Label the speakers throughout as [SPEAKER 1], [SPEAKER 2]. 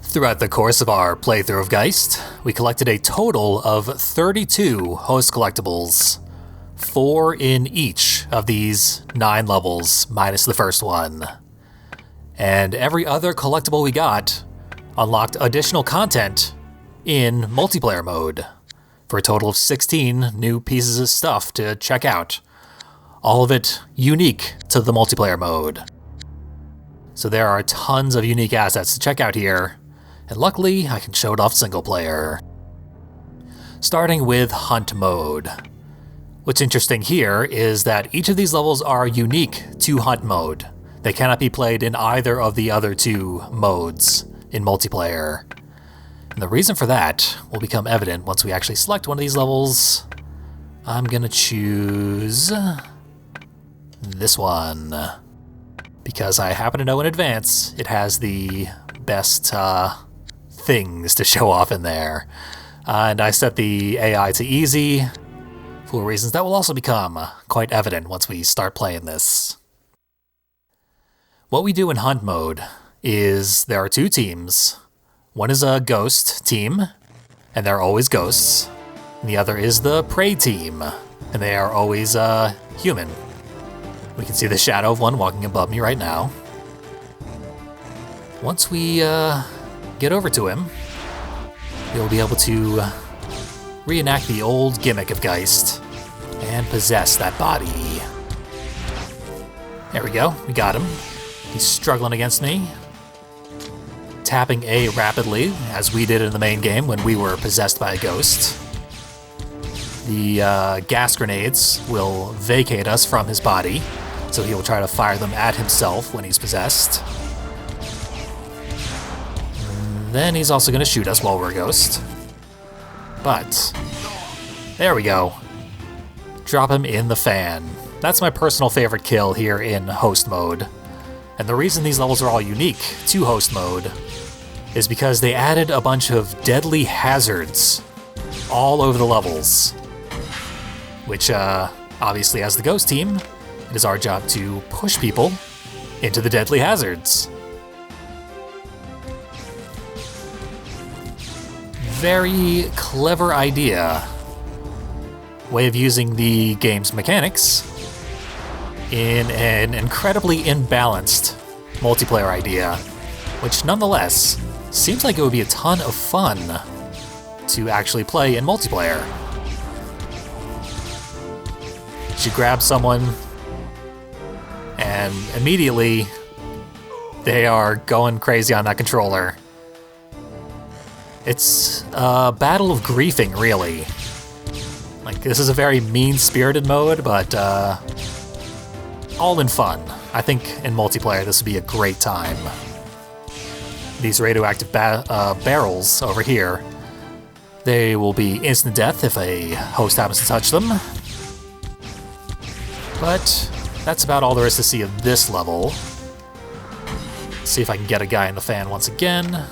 [SPEAKER 1] Throughout the course of our playthrough of Geist, we collected a total of 32 host collectibles, 4 in each of these 9 levels, minus the first one. And every other collectible we got unlocked additional content in multiplayer mode, for a total of 16 new pieces of stuff to check out, all of it unique to the multiplayer mode. So there are tons of unique assets to check out here, and luckily I can show it off single player. Starting with Hunt mode. What's interesting here is that each of these levels are unique to Hunt mode. They cannot be played in either of the other 2 modes in multiplayer. And the reason for that will become evident once we actually select one of these levels. I'm gonna choose this one, because I happen to know in advance it has the best things to show off in there. And I set the AI to easy, for reasons that will also become quite evident once we start playing this. What we do in Hunt mode is there are 2 teams. One is a ghost team, and they're always ghosts. And the other is the prey team, and they are always human. We can see the shadow of one walking above me right now. Once we get over to him, we'll be able to reenact the old gimmick of Geist and possess that body. There we go, we got him. He's struggling against me. Tapping A rapidly, as we did in the main game when we were possessed by a ghost. The gas grenades will vacate us from his body, so he will try to fire them at himself when he's possessed. And then he's also going to shoot us while we're a ghost. But, there we go. Drop him in the fan. That's my personal favorite kill here in host mode. And the reason these levels are all unique to host mode is because they added a bunch of deadly hazards all over the levels. Which, obviously as the ghost team, it is our job to push people into the deadly hazards. Very clever idea. Way of using the game's mechanics in an incredibly imbalanced multiplayer idea, which nonetheless seems like it would be a ton of fun to actually play in multiplayer. You grab someone, and immediately they are going crazy on that controller. It's a battle of griefing, really. Like, this is a very mean-spirited mode, but all in fun. I think in multiplayer this would be a great time. These radioactive barrels over here, they will be instant death if a host happens to touch them. But that's about all there is to see of this level. Let's see if I can get a guy in the fan once again.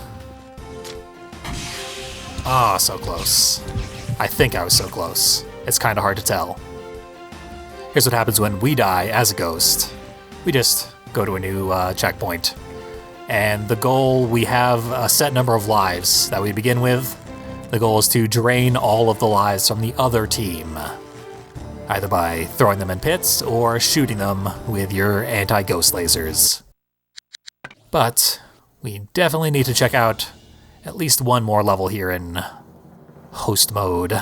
[SPEAKER 1] Ah, so close. I think I was so close. It's kind of hard to tell. Here's what happens when we die as a ghost. We just go to a new checkpoint. And the goal, we have a set number of lives that we begin with. The goal is to drain all of the lives from the other team, either by throwing them in pits or shooting them with your anti-ghost lasers. But we definitely need to check out at least one more level here in host mode.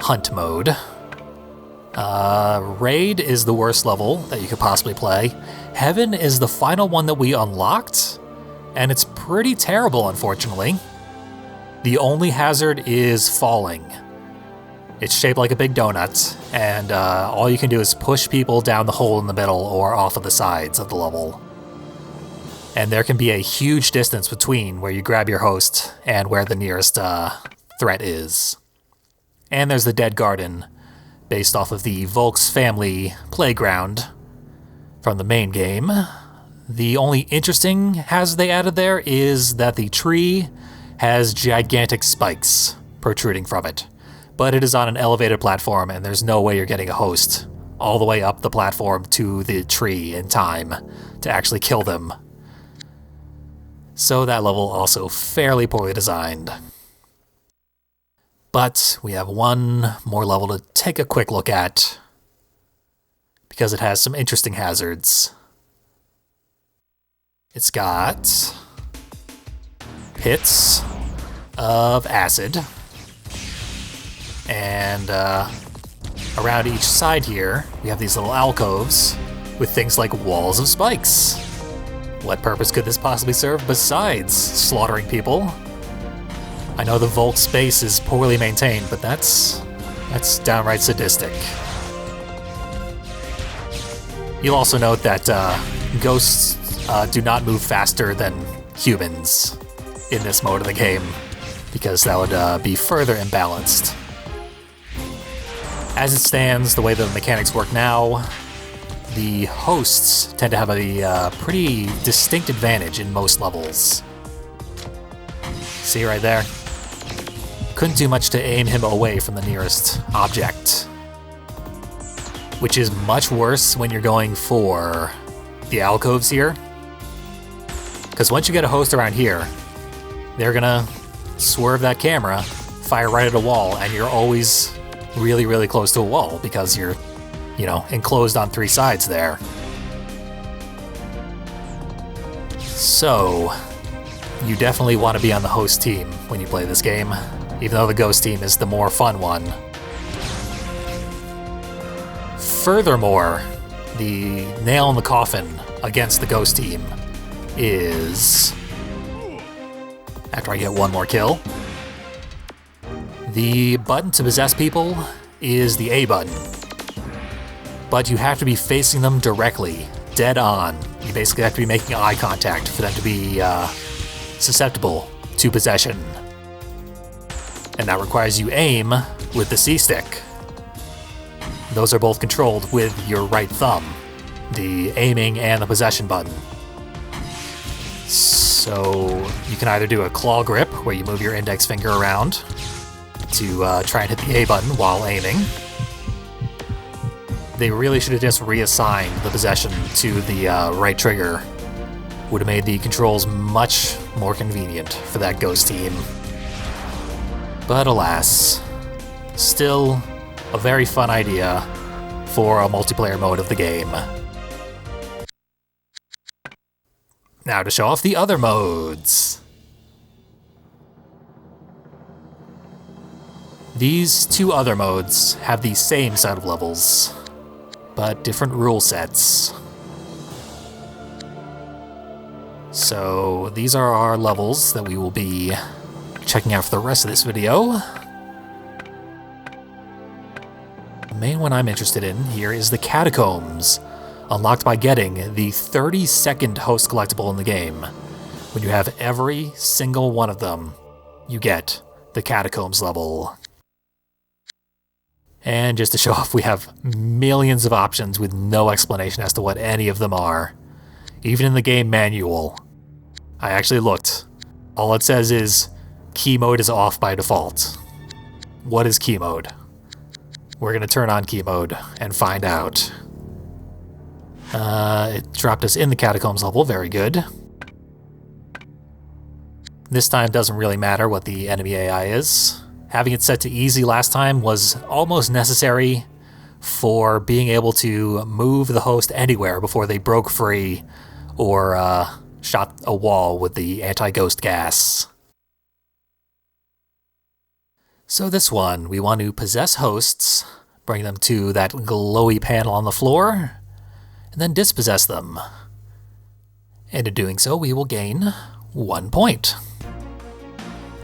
[SPEAKER 1] Hunt mode. Raid is the worst level that you could possibly play. Heaven is the final one that we unlocked, and it's pretty terrible, unfortunately. The only hazard is falling. It's shaped like a big donut, and all you can do is push people down the hole in the middle or off of the sides of the level. And there can be a huge distance between where you grab your host and where the nearest threat is. And there's the Dead Garden, based off of the Volks family playground from the main game. The only interesting hazard they added there is that the tree has gigantic spikes protruding from it. But it is on an elevated platform, and there's no way you're getting a host all the way up the platform to the tree in time to actually kill them. So that level also fairly poorly designed. But we have one more level to take a quick look at, because it has some interesting hazards. It's got pits of acid, and around each side here, we have these little alcoves with things like walls of spikes. What purpose could this possibly serve besides slaughtering people? I know the vault space is poorly maintained, but that's downright sadistic. You'll also note that ghosts do not move faster than humans in this mode of the game, because that would be further imbalanced. As it stands, the way the mechanics work now, the hosts tend to have a pretty distinct advantage in most levels. See right there? Couldn't do much to aim him away from the nearest object. Which is much worse when you're going for the alcoves here. Because once you get a host around here, they're gonna swerve that camera, fire right at a wall, and you're always really, really close to a wall because you're, enclosed on three sides there. So, you definitely want to be on the host team when you play this game, even though the ghost team is the more fun one. Furthermore, the nail in the coffin against the ghost team is, after I get one more kill, the button to possess people is the A button. But you have to be facing them directly, dead on. You basically have to be making eye contact for them to be susceptible to possession. And that requires you aim with the C-stick. Those are both controlled with your right thumb, the aiming and the possession button. So you can either do a claw grip, where you move your index finger around to try and hit the A button while aiming. They really should have just reassigned the possession to the right trigger. Would have made the controls much more convenient for that ghost team. But alas, still a very fun idea for a multiplayer mode of the game. Now to show off the other modes. These two other modes have the same set of levels, but different rule sets. So these are our levels that we will be checking out for the rest of this video. The main one I'm interested in here is the Catacombs, unlocked by getting the 32nd host collectible in the game. When you have every single one of them, you get the Catacombs level. And just to show off, we have millions of options with no explanation as to what any of them are. Even in the game manual, I actually looked. All it says is, key mode is off by default. What is key mode? We're going to turn on key mode and find out. It dropped us in the Catacombs level, very good. This time doesn't really matter what the enemy AI is. Having it set to easy last time was almost necessary for being able to move the host anywhere before they broke free or shot a wall with the anti-ghost gas. So this one, we want to possess hosts, bring them to that glowy panel on the floor, and then dispossess them. And in doing so, we will gain 1 point.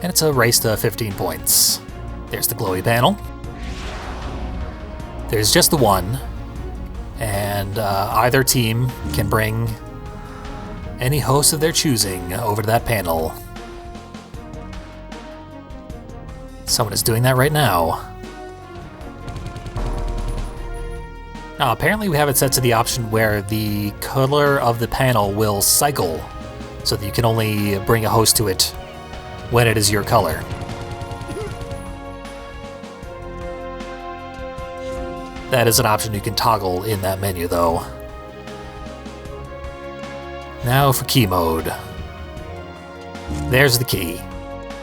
[SPEAKER 1] And it's a race to 15 points. There's the glowy panel. There's just the one, and either team can bring any host of their choosing over to that panel. Someone is doing that right now. Now, apparently we have it set to the option where the color of the panel will cycle, so that you can only bring a host to it when it is your color. That is an option you can toggle in that menu, though. Now for key mode. There's the key.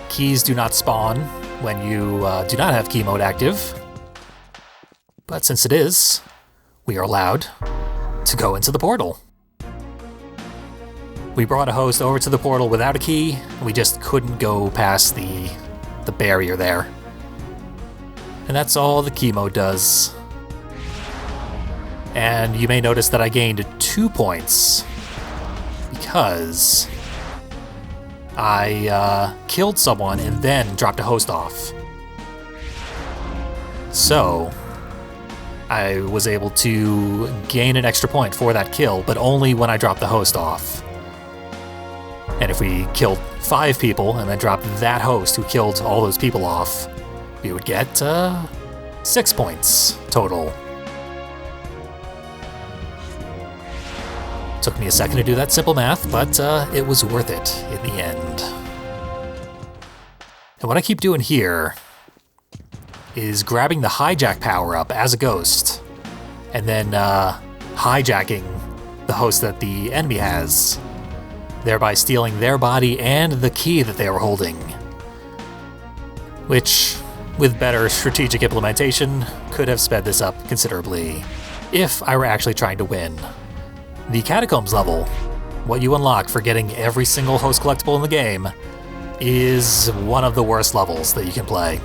[SPEAKER 1] Keys do not spawn when you do not have key mode active. But since it is, we are allowed to go into the portal. We brought a host over to the portal without a key, and we just couldn't go past the barrier there. And that's all the key mode does. And you may notice that I gained 2 points because I killed someone and then dropped a host off. So I was able to gain an extra point for that kill, but only when I dropped the host off. And if we killed 5 people and then dropped that host who killed all those people off, we would get 6 points total. Took me a second to do that simple math, but it was worth it in the end. And what I keep doing here is grabbing the hijack power-up as a ghost, and then hijacking the host that the enemy has, thereby stealing their body and the key that they were holding. Which, with better strategic implementation, could have sped this up considerably, if I were actually trying to win. The Catacombs level, what you unlock for getting every single host collectible in the game, is one of the worst levels that you can play.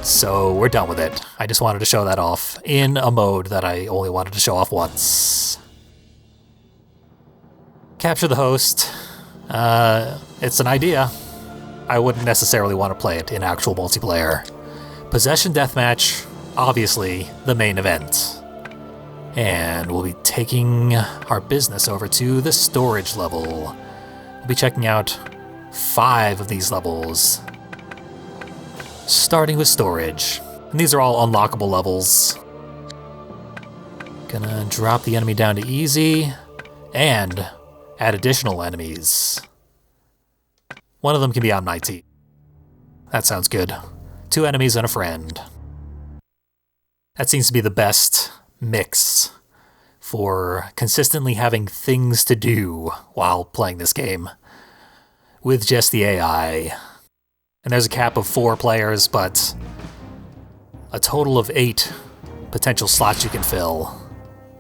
[SPEAKER 1] So we're done with it. I just wanted to show that off in a mode that I only wanted to show off once. Capture the host. It's an idea. I wouldn't necessarily want to play it in actual multiplayer. Possession Deathmatch, obviously the main event. And we'll be taking our business over to the storage level. We'll be checking out 5 of these levels, starting with storage. And these are all unlockable levels. Gonna drop the enemy down to easy and add additional enemies. One of them can be Omnighty. That sounds good. 2 enemies and a friend. That seems to be the best mix for consistently having things to do while playing this game with just the AI. And there's a cap of 4 players, but a total of 8 potential slots you can fill.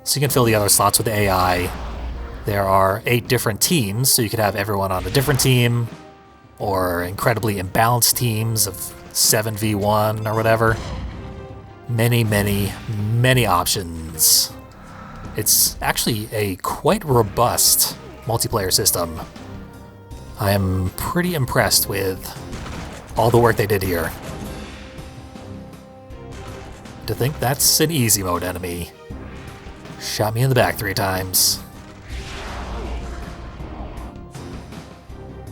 [SPEAKER 1] So you can fill the other slots with AI. There are 8 different teams, so you could have everyone on a different team, or incredibly imbalanced teams of 7v1 or whatever. Many, many, many options. It's actually a quite robust multiplayer system. I am pretty impressed with all the work they did here. To think that's an easy mode enemy. Shot me in the back 3 times.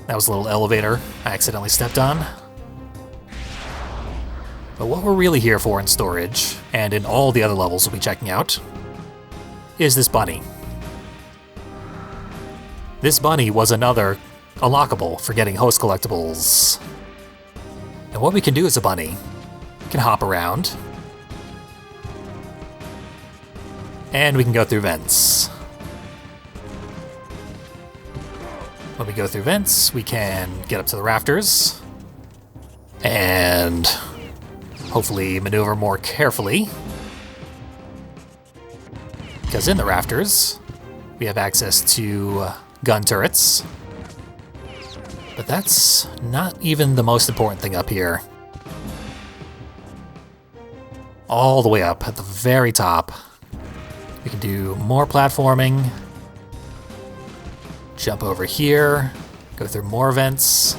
[SPEAKER 1] That was a little elevator I accidentally stepped on. But what we're really here for in storage, and in all the other levels we'll be checking out, is this bunny. This bunny was another unlockable for getting host collectibles. And what we can do as a bunny, we can hop around, and we can go through vents. When we go through vents, we can get up to the rafters, and hopefully maneuver more carefully. Because in the rafters, we have access to gun turrets. But that's not even the most important thing up here. All the way up at the very top, we can do more platforming. Jump over here, go through more vents,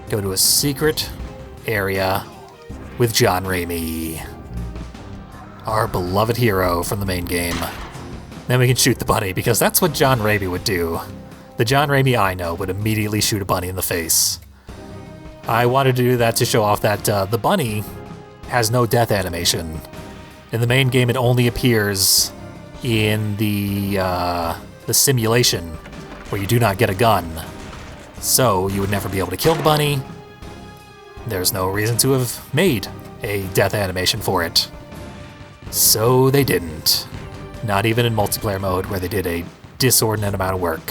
[SPEAKER 1] go to a secret area with John Raimi, our beloved hero from the main game. Then we can shoot the bunny, because that's what John Raimi would do. The John Raimi I know would immediately shoot a bunny in the face. I wanted to do that to show off that the bunny has no death animation. In the main game, it only appears in the simulation, where you do not get a gun. So you would never be able to kill the bunny. There's no reason to have made a death animation for it. So they didn't. Not even in multiplayer mode, where they did a disordinate amount of work.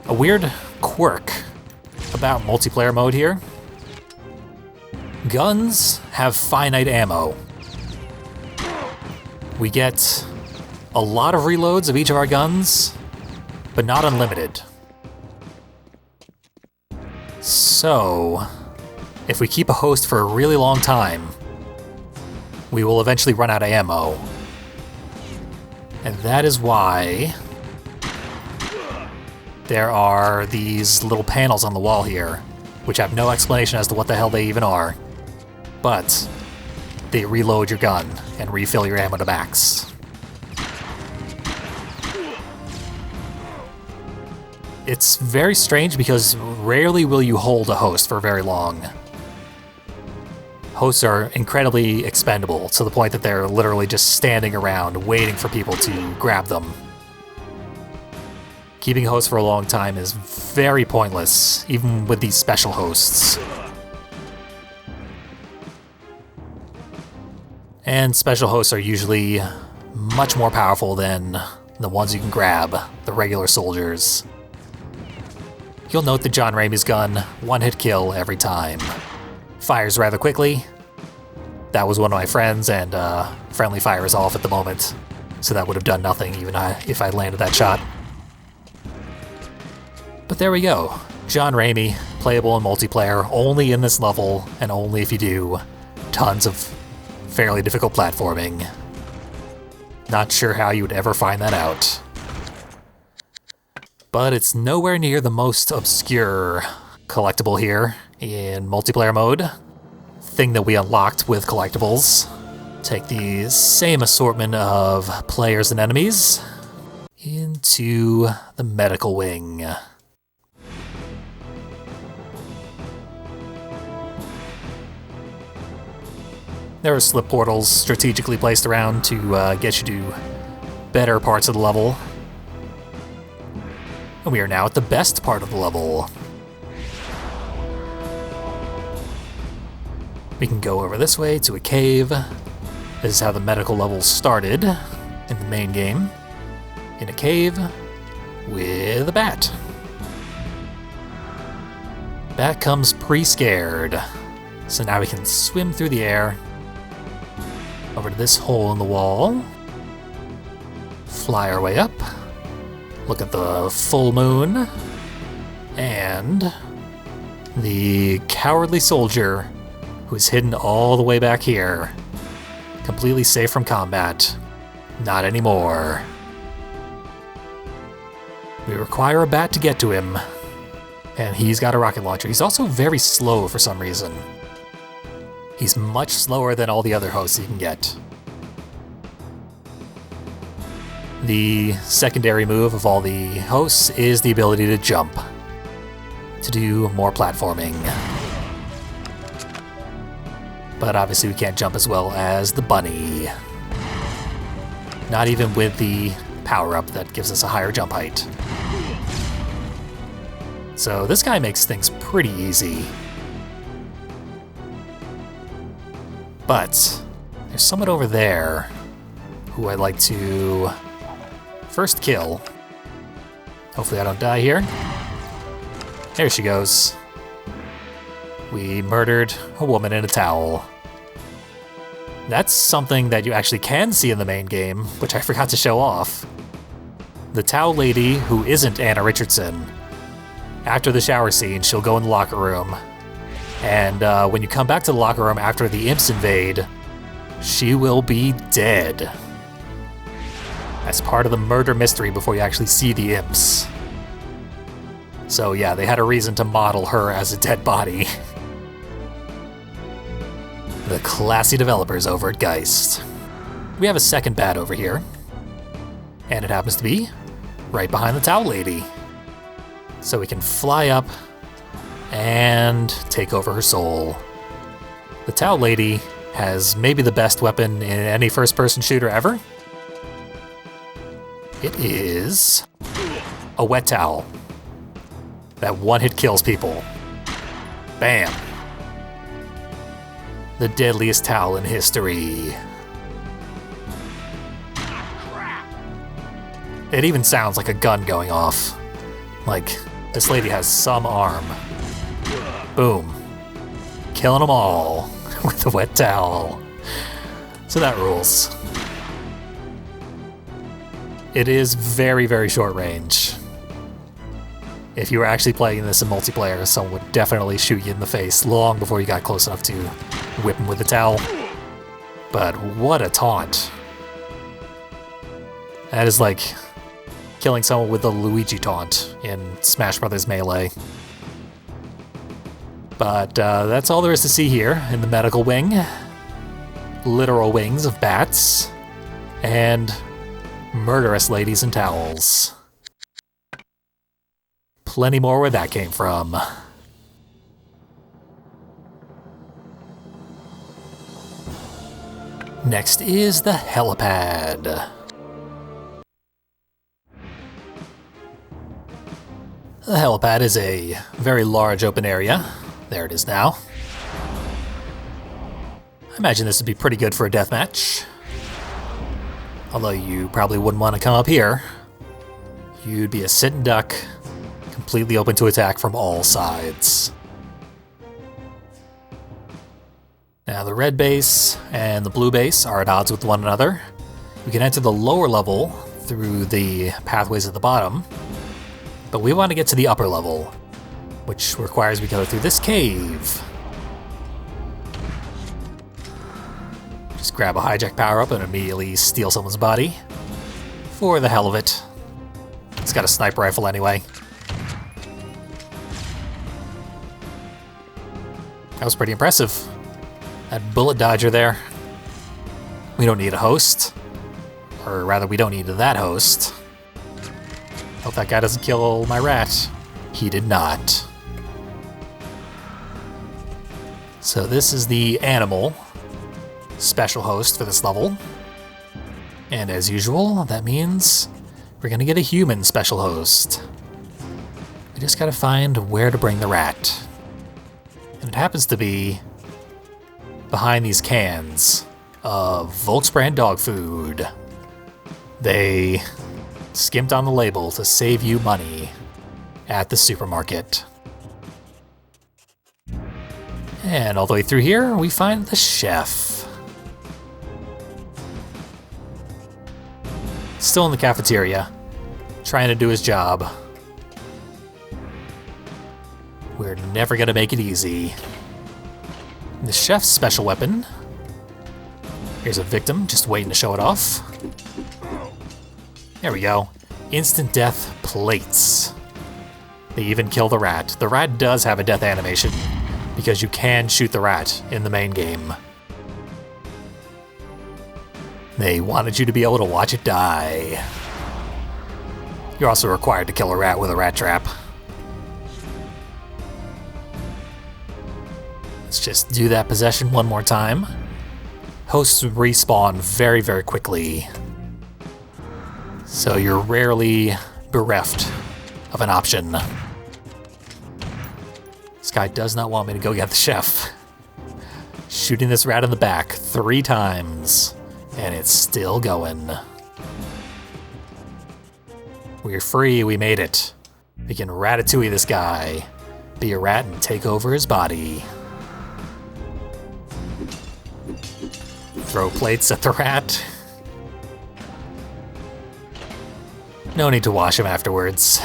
[SPEAKER 1] A weird quirk about multiplayer mode here. Guns have finite ammo. We get a lot of reloads of each of our guns, but not unlimited. So, if we keep a host for a really long time, we will eventually run out of ammo. And that is why there are these little panels on the wall here, which have no explanation as to what the hell they even are. But they reload your gun and refill your ammo to max. It's very strange because rarely will you hold a host for very long. Hosts are incredibly expendable to the point that they're literally just standing around waiting for people to grab them. Keeping hosts for a long time is very pointless, even with these special hosts. And special hosts are usually much more powerful than the ones you can grab, the regular soldiers. You'll note that John Ramey's gun, one-hit kill every time. Fires rather quickly. That was one of my friends, and friendly fire is off at the moment, so that would have done nothing even if I landed that shot. But there we go. John Ramey, playable in multiplayer, only in this level, and only if you do tons of fairly difficult platforming. Not sure how you would ever find that out. But it's nowhere near the most obscure collectible here in multiplayer mode. Thing that we unlocked with collectibles. Take the same assortment of players and enemies into the medical wing. There are slip portals strategically placed around to get you to better parts of the level. And we are now at the best part of the level. We can go over this way to a cave. This is how the medical level started in the main game. In a cave with a bat. Bat comes pre-scared. So now we can swim through the air over to this hole in the wall, fly our way up, look at the full moon, and the cowardly soldier who's hidden all the way back here, completely safe from combat. Not anymore. We require a bat to get to him, and he's got a rocket launcher. He's also very slow for some reason. He's much slower than all the other hosts you can get. The secondary move of all the hosts is the ability to jump, to do more platforming. But obviously we can't jump as well as the bunny. Not even with the power-up that gives us a higher jump height. So this guy makes things pretty easy. But there's someone over there who I'd like to first kill. Hopefully I don't die here. There she goes. We murdered a woman in a towel. That's something that you actually can see in the main game, which I forgot to show off. The towel lady, who isn't Anna Richardson, after the shower scene, she'll go in the locker room. And when you come back to the locker room after the imps invade, she will be dead. As part of the murder mystery before you actually see the imps. So yeah, they had a reason to model her as a dead body. The classy developers over at Geist. We have a second bat over here. And it happens to be right behind the towel lady. So we can fly up and take over her soul. The towel lady has maybe the best weapon in any first-person shooter ever. It is a wet towel that one-hit kills people. Bam. The deadliest towel in history. It even sounds like a gun going off. Like, This lady has some arm. Boom. Killing them all with a wet towel. So that rules. It is very, very short range. If you were actually playing this in multiplayer, someone would definitely shoot you in the face long before you got close enough to whip him with a towel. But what a taunt. That is like killing someone with the Luigi taunt in Smash Bros. Melee. But that's all there is to see here in the medical wing. Literal wings of bats. And murderous ladies in towels. Plenty more where that came from. Next is the helipad. The helipad is a very large open area. There it is now. I imagine this would be pretty good for a deathmatch. Although you probably wouldn't want to come up here. You'd be a sitting duck, completely open to attack from all sides. Now the red base and the blue base are at odds with one another. We can enter the lower level through the pathways at the bottom, but we want to get to the upper level, which requires we go through this cave. Just grab a hijack power-up and immediately steal someone's body. For the hell of it. It's got a sniper rifle anyway. That was pretty impressive. That bullet dodger there. We don't need a host. Or rather, we don't need that host. Hope that guy doesn't kill my rat. He did not. So this is the animal special host for this level. And as usual, that means we're gonna get a human special host. We just gotta find where to bring the rat. And it happens to be behind these cans of Volts brand dog food. They skimped on the label to save you money at the supermarket. And all the way through here, we find the chef. Still in the cafeteria, trying to do his job. We're never gonna make it easy. The chef's special weapon. Here's a victim just waiting to show it off. There we go. Instant death plates. They even kill the rat. The rat does have a death animation because you can shoot the rat in the main game. They wanted you to be able to watch it die. You're also required to kill a rat with a rat trap. Let's just do that possession one more time. Hosts respawn very, very quickly. So you're rarely bereft of an option. This guy does not want me to go get the chef. Shooting this rat in the back 3 times, and it's still going. We're free, we made it. We can ratatouille this guy. Be a rat and take over his body. Throw plates at the rat. No need to wash him afterwards.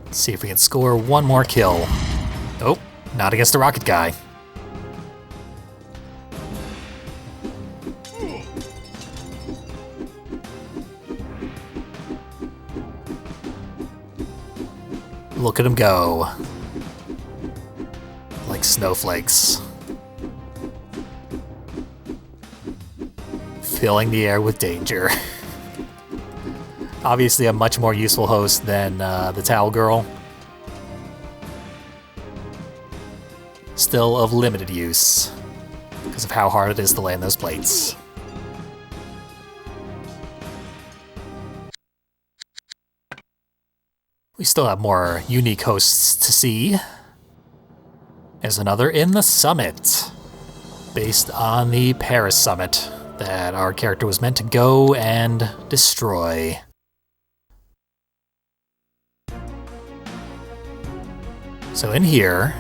[SPEAKER 1] Let's see if we can score one more kill. Oh, not against the rocket guy. Look at him go. Like snowflakes. Filling the air with danger. Obviously a much more useful host than the towel girl. Still of limited use because of how hard it is to land those plates. We still have more unique hosts to see. There's another in the summit. based on the Paris summit that our character was meant to go and destroy. So in here,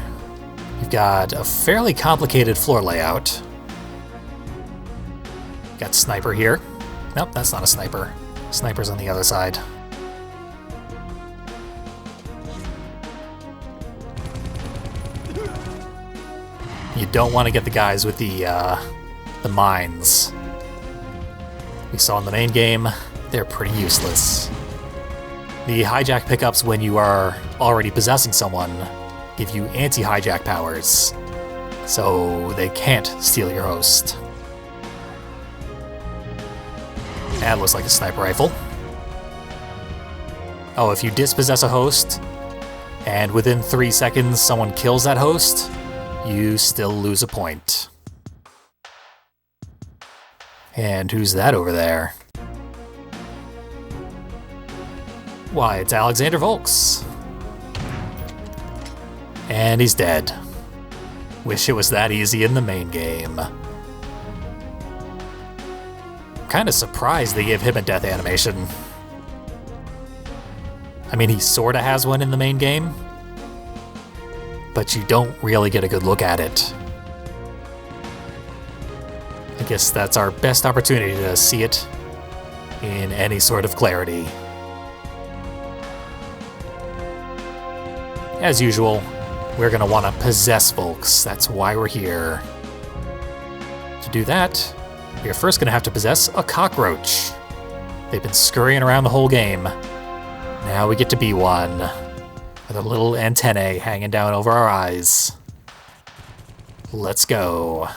[SPEAKER 1] you've got a fairly complicated floor layout. Got sniper here. Nope, that's not a sniper. Sniper's on the other side. You don't want to get the guys with the mines. We saw in the main game, they're pretty useless. The hijack pickups when you are already possessing someone give you anti-hijack powers, so they can't steal your host. That looks like a sniper rifle. Oh, if you dispossess a host, and within 3 seconds someone kills that host, you still lose a point. And who's that over there? Why, it's Alexander Volks. And he's dead. Wish it was that easy in the main game. Kinda surprised they gave him a death animation. I mean, he sorta has one in the main game, but you don't really get a good look at it. I guess that's our best opportunity to see it in any sort of clarity. As usual, we're gonna want to possess Volks. That's why we're here. To do that, we're first gonna have to possess a cockroach. They've been scurrying around the whole game. Now we get to be one, with a little antennae hanging down over our eyes. Let's go.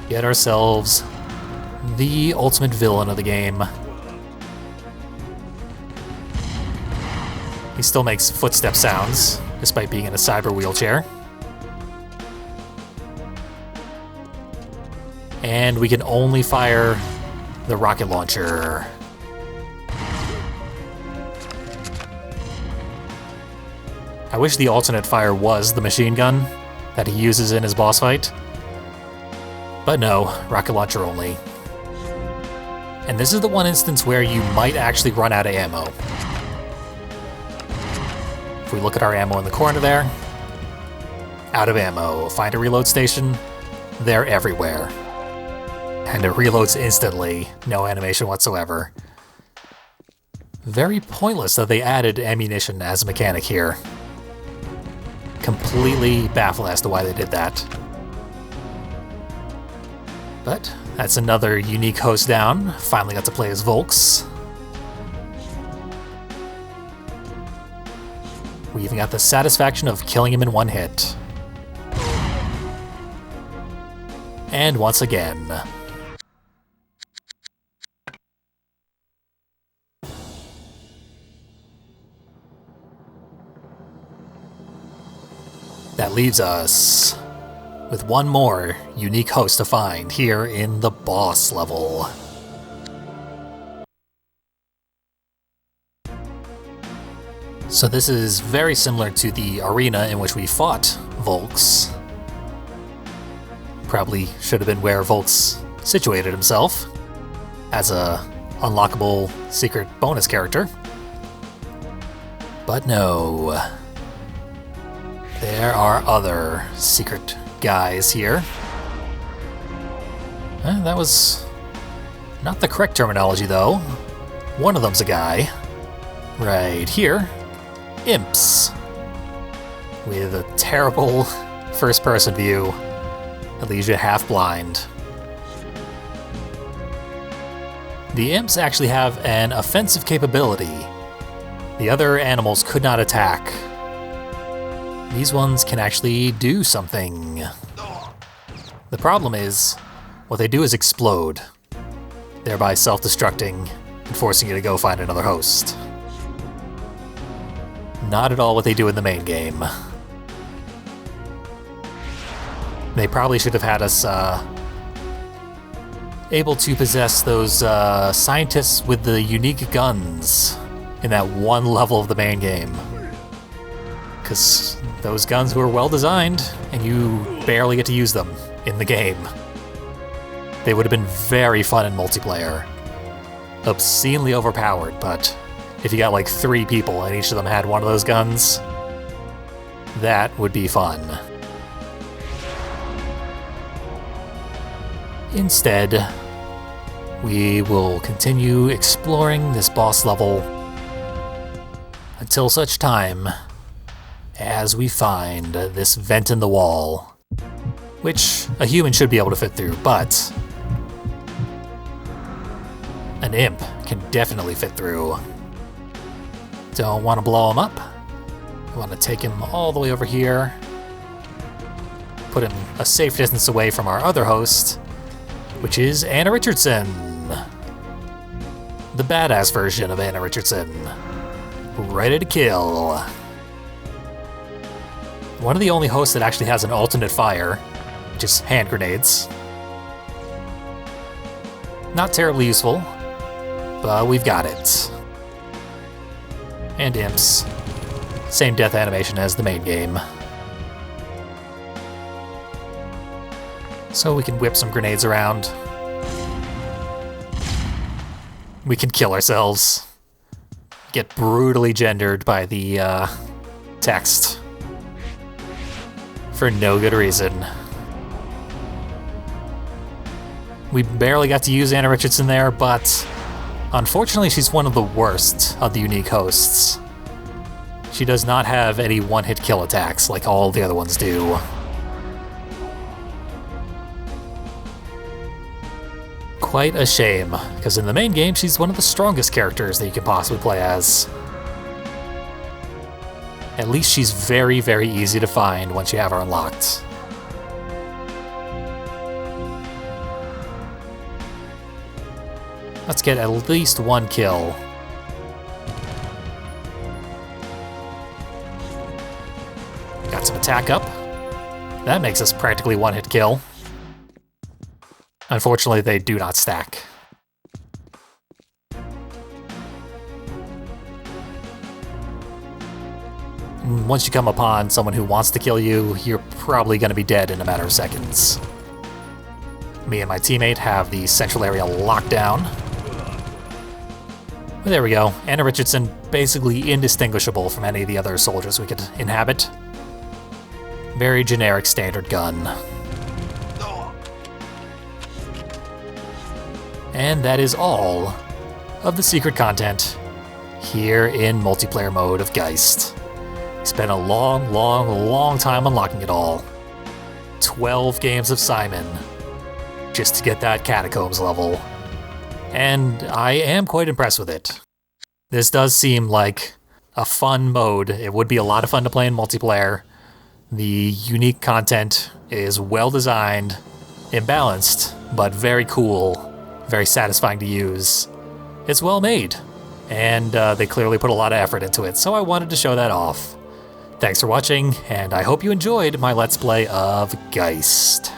[SPEAKER 1] Get ourselves the ultimate villain of the game. He still makes footstep sounds, despite being in a cyber wheelchair. And we can only fire the rocket launcher. I wish the alternate fire was the machine gun that he uses in his boss fight. But no, rocket launcher only. And this is the one instance where you might actually run out of ammo. If we look at our ammo in the corner there, out of ammo. Find a reload station, they're everywhere. And it reloads instantly, no animation whatsoever. Very pointless that they added ammunition as a mechanic here. Completely baffled as to why they did that. But that's another unique host down. Finally got to play as Volks. We even got the satisfaction of killing him in one hit. And once again. That leaves us with one more unique host to find here in the boss level. So this is very similar to the arena in which we fought Volks. Probably should have been where Volks situated himself as a unlockable secret bonus character. But no. There are other secret guys here. That was not the correct terminology though. One of them's a guy. Right here. Imps. With a terrible first-person view that leaves you half-blind. The imps actually have an offensive capability. The other animals could not attack. These ones can actually do something. The problem is, what they do is explode, thereby self-destructing and forcing you to go find another host. Not at all what they do in the main game. They probably should have had us able to possess those scientists with the unique guns in that one level of the main game. Because those guns were well designed and you barely get to use them in the game. They would have been very fun in multiplayer. Obscenely overpowered, but if you got like 3 people and each of them had one of those guns, that would be fun. Instead, we will continue exploring this boss level until such time as we find this vent in the wall, which a human should be able to fit through, but an imp can definitely fit through. Don't want to blow him up. I want to take him all the way over here, put him a safe distance away from our other host, which is Anna Richardson. The badass version of Anna Richardson. Ready to kill. One of the only hosts that actually has an alternate fire, which is hand grenades. Not terribly useful, but we've got it. And imps. Same death animation as the main game. So we can whip some grenades around. We can kill ourselves. Get brutally gendered by the text. For no good reason. We barely got to use Anna Richardson there, but unfortunately she's one of the worst of the unique hosts. She does not have any one-hit kill attacks like all the other ones do. Quite a shame, because in the main game she's one of the strongest characters that you can possibly play as. At least she's very, very easy to find once you have her unlocked. Let's get at least 1 kill. Got some attack up. That makes us practically one-hit kill. Unfortunately, they do not stack. Once you come upon someone who wants to kill you, you're probably going to be dead in a matter of seconds. Me and my teammate have the central area locked down. But there we go. Anna Richardson, basically indistinguishable from any of the other soldiers we could inhabit. Very generic standard gun. And that is all of the secret content here in multiplayer mode of Geist. Spent a long, long, long time unlocking it all. 12 games of Simon just to get that Catacombs level. And I am quite impressed with it. This does seem like a fun mode. It would be a lot of fun to play in multiplayer. The unique content is well designed, imbalanced, but very cool, very satisfying to use. It's well made, and they clearly put a lot of effort into it, so I wanted to show that off. Thanks for watching, and I hope you enjoyed my Let's Play of Geist.